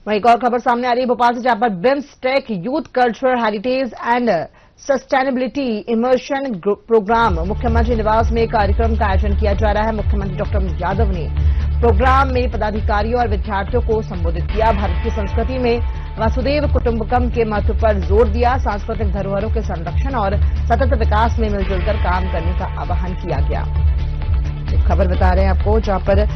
वहीं एक और खबर सामने आ रही है भोपाल से, जहां पर BIMSTEC youth cultural heritage and sustainability immersion programme मुख्यमंत्री निवास में कार्यक्रम का आयोजन किया जा रहा है। मुख्यमंत्री डॉक्टर यादव ने प्रोग्राम में पदाधिकारियों और विद्यार्थियों को संबोधित किया। भारत की संस्कृति में वसुधैव कुटुंबकम के महत्व पर जोर दिया। सांस्कृतिक धरोहरों के संरक्षण और सतत विकास में मिलजुल कर काम करने का आह्वान किया गया। खबर बता रहे हैं आपको, जहां पर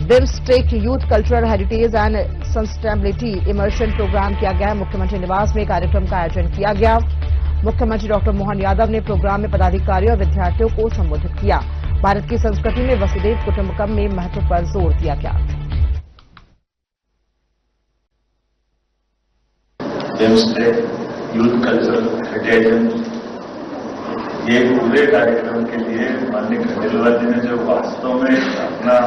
BIMSTEC youth cultural heritage and sustainability immersion programme किया गया है। मुख्यमंत्री निवास में कार्यक्रम का आयोजन किया गया। मुख्यमंत्री डॉक्टर मोहन यादव ने प्रोग्राम में पदाधिकारियों और विद्यार्थियों को संबोधित किया। भारत की संस्कृति में वसुधैव कुटुंबकम में महत्व पर जोर दिया गया। बिम्सटेक यूथ कल्चरल हेरिटेज, ये पूरे कार्यक्रम के लिए माननीय खंडेलवाल जी ने जो वास्तव में अपना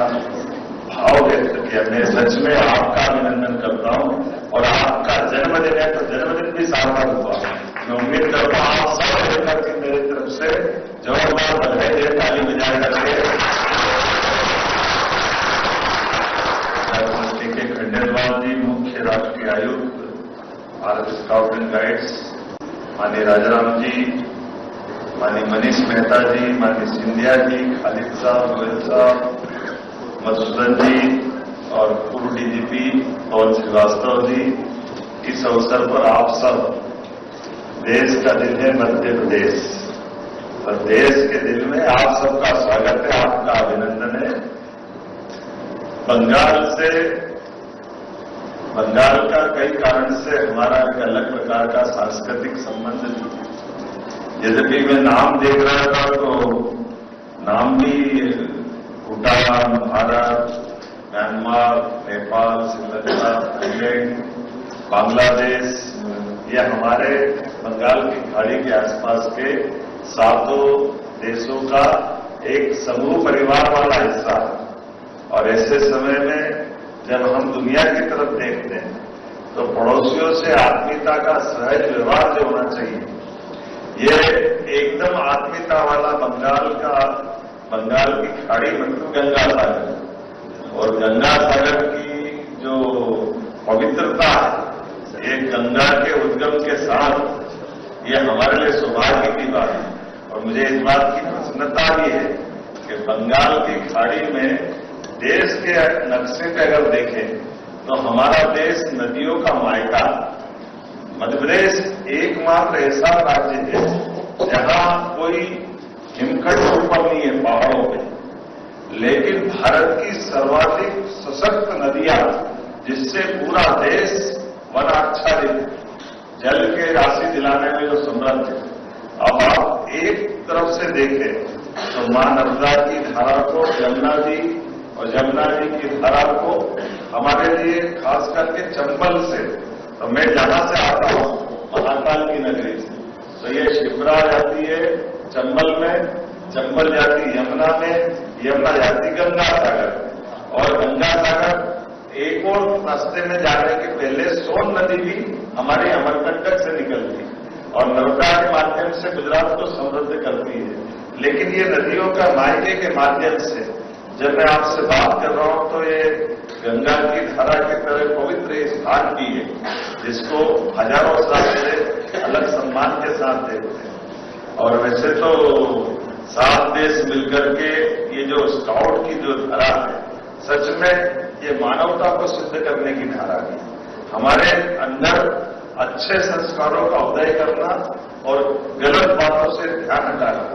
भाव व्यक्त किया, मैं सच में आपका अभिनंदन करता हूं। और आपका जन्मदिन है तो जन्मदिन भी सार्थक हुआ। मैं उम्मीद करता हूं आप सब मिलकर के मेरी तरफ से जोरदार बधाई दे, ताली बजाए करके के खंडेलवाल जी, मुख्य राष्ट्रीय आयुक्त भारत स्काउट एंड गाइड्स, माननीय राजाराम जी, माननीय मनीष मेहता जी, माननीय सिंधिया जी, खालिद साहब, गोयल साहब, मधुसूदन जी और पूर्व डीजीपी पवन श्रीवास्तव जी, इस अवसर पर आप सब, देश का दिल है मध्य प्रदेश और देश के दिल में आप सबका स्वागत है, आपका अभिनंदन है। बंगाल का कई कारण से हमारा एक अलग प्रकार का सांस्कृतिक संबंध भी। जैसे कि मैं नाम देख रहा था तो नाम भी भूटान, भारत, म्यांमार, नेपाल, श्रीलंका, थाईलैंड, बांग्लादेश, ये हमारे बंगाल की खाड़ी के आसपास के 7 देशों का एक समूह परिवार वाला हिस्सा है। और ऐसे समय में जब हम दुनिया की तरफ देखते हैं तो पड़ोसियों से आत्मीयता का सहज व्यवहार जो होना चाहिए, ये एकदम आत्मीयता वाला बंगाल की खाड़ी मतलब गंगा सागर, और गंगा सागर की जो पवित्रता है, ये गंगा के उद्गम के साथ ये हमारे लिए सौभाग्य की बात है। और मुझे इस बात की प्रसन्नता भी है कि बंगाल की खाड़ी में देश के नक्शे पे अगर देखें तो हमारा देश नदियों का मायका, मध्य प्रदेश एकमात्र ऐसा राज्य है जहां कोई हिमखंड ऊपर नहीं है पहाड़ों पे, लेकिन भारत की सर्वाधिक सशक्त नदियां, जिससे पूरा देश वनाच्छादित जल के राशि दिलाने में जो समर्थ है। अब आप एक तरफ से देखें तो मां नर्मदा की धारा को, यमुना जी और यमुना जी की धारा को हमारे लिए खास करके चंबल से, तो मैं जहां से आता हूं महाकाल की नगरी से, तो ये शिप्रा जाती है चंबल में, चंबल जाती यमुना में, यमुना जाती गंगा सागर, और गंगा सागर एक और रास्ते में जाने के पहले सोन नदी भी हमारी अमरकंटक से निकलती है और नर्मदा के माध्यम से गुजरात को समृद्ध करती है। लेकिन ये नदियों का मायके के माध्यम से जब मैं आपसे बात कर रहा हूं तो ये गंगा की धारा की तरह पवित्र स्थान भी है, जिसको हजारों साल से अलग सम्मान के साथ देखते हैं। और वैसे तो 7 देश मिलकर के ये जो स्काउट की जो धारा है, सच में ये मानवता को सिद्ध करने की धारा है। हमारे अंदर अच्छे संस्कारों का उदय करना और गलत बातों से ध्यान हटाना,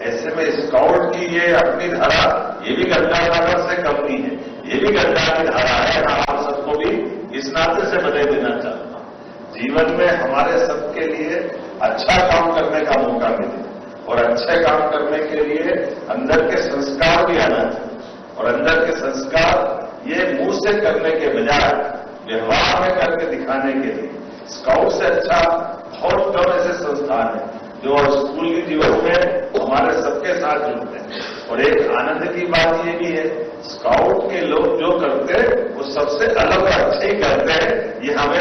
ऐसे में स्काउट की ये अपनी धारा, ये भी गंगा सागर से कम नहीं है, ये भी गंगा की धारा है। आप सबको भी इस नाते से बधाई देना चाहता हूं। जीवन में हमारे सबके लिए अच्छा काम करने का मौका मिले, और अच्छे काम करने के लिए अंदर के संस्कार भी आना चाहिए। और अंदर के संस्कार ये मुंह से करने के बजाय व्यवहार में करके दिखाने के लिए स्काउट से अच्छा बहुत कम ऐसे संस्थान है जो स्कूल के जीवन में हमारे सबके साथ जुड़ते हैं। और एक आनंद की बात ये भी है, स्काउट के लोग जो करते हैं वो सबसे अलग और अच्छे ही करते हैं। ये हमें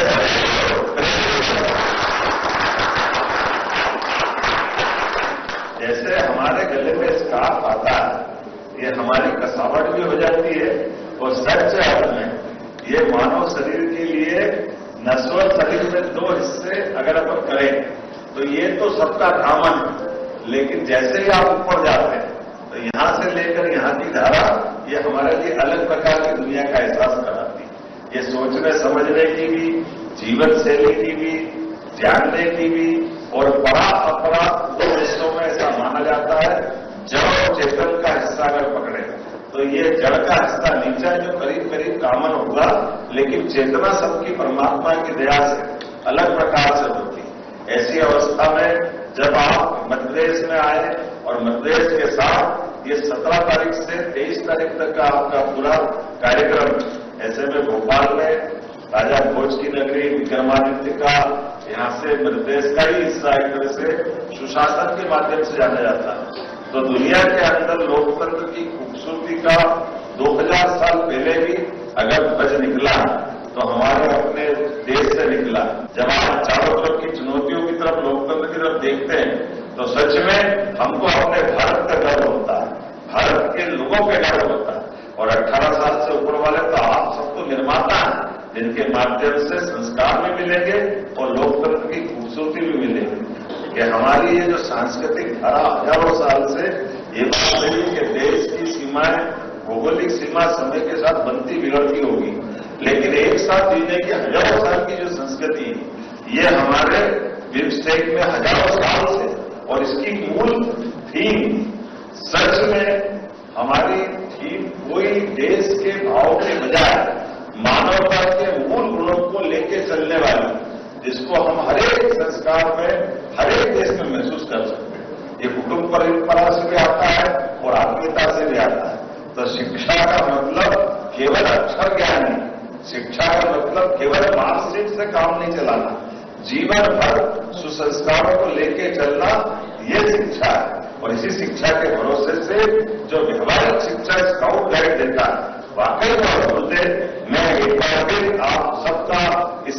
जैसे हमारे गले में स्कार्फ आता है, ये हमारी कसावट भी हो जाती है। और सच अर्थ में ये मानव शरीर के लिए तो सबका कॉमन है, लेकिन जैसे ही आप ऊपर जाते हैं तो यहां से लेकर यहां की धारा ये हमारे लिए अलग प्रकार की दुनिया का एहसास कराती है। ये सोचने समझने की भी, जीवन शैली की भी, जानने की भी, और परा अपरा दो हिस्सों में ऐसा माना जाता है। जड़ और चेतन का हिस्सा अगर पकड़े तो ये जड़ का हिस्सा नीचा जो करीब करीब कॉमन होगा, लेकिन चेतना सबकी परमात्मा की दया से अलग प्रकार से होती है। ऐसी अवस्था में जब आप मध्य प्रदेश में आए और मध्य प्रदेश के साथ ये 17 तारीख से 23 तारीख तक का आपका पूरा कार्यक्रम, ऐसे में भोपाल में राजा भोज की नगरी विक्रमादित्य का, यहां से मध्य प्रदेश का ही हिस्सा एक तरह से सुशासन के माध्यम से जाना जाता है। तो दुनिया के अंदर लोकतंत्र की खूबसूरती का 2000 साल पहले भी अगर ध्वज निकला तो हमारे अपने देश से निकला। जब आप चारों तरफ की चुनौतियों की तरफ, लोकतंत्र की तरफ देखते हैं तो सच में हमको अपने भारत का गर्व होता है, भारत के लोगों पे गर्व होता है। और 18 साल से ऊपर वाले तो आप सब तो निर्माता हैं, जिनके माध्यम से संस्कार भी मिलेंगे और लोकतंत्र की खूबसूरती भी मिलेगी। कि हमारी ये जो सांस्कृतिक धारा हजारों साल से ये बात रही कि देश की सीमाएं, भौगोलिक सीमा समय के साथ बनती बिगड़ती होगी, लेकिन एक साथ जीने की हजारों साल की जो संस्कृति ये हमारे बिम्स्टेक में हजारों साल से, और इसकी मूल थीम सच में हमारी थीम कोई देश के भाव के बजाय मानवता के मूल गुणों को लेके चलने वाली, जिसको हम हरेक संस्कार में हरेक देश में महसूस कर सकते हैं। ये कुटुंब परंपरा से भी आता है और आत्मीयता से भी आता है। तो शिक्षा का मतलब केवल अक्षर ज्ञान नहीं, शिक्षा का मतलब केवल मानसिक से काम नहीं चलाना, जीवन भर सुसंस्कारों को लेके चलना, ये शिक्षा है। और इसी शिक्षा के भरोसे से जो व्यवहारिक शिक्षा स्काउट गाइड देता है, वाकई में अद्भुत है। मैं एक बार फिर आप सबका इस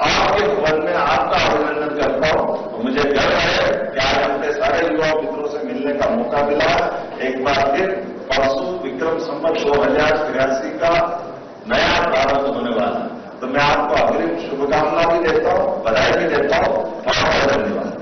आपके भवन में आपका अभिनंदन करता हूं। तो मुझे गर्व है कि आज हमने सारे युवा मित्रों से मिलने का मौका मिला। एक बार फिर परसों विक्रम संवत 2083 का नया प्रारंभ होने वाला, तो मैं आपको अग्रिम शुभकामना भी देता हूं, बधाई भी देता हूं। बहुत बहुत धन्यवाद।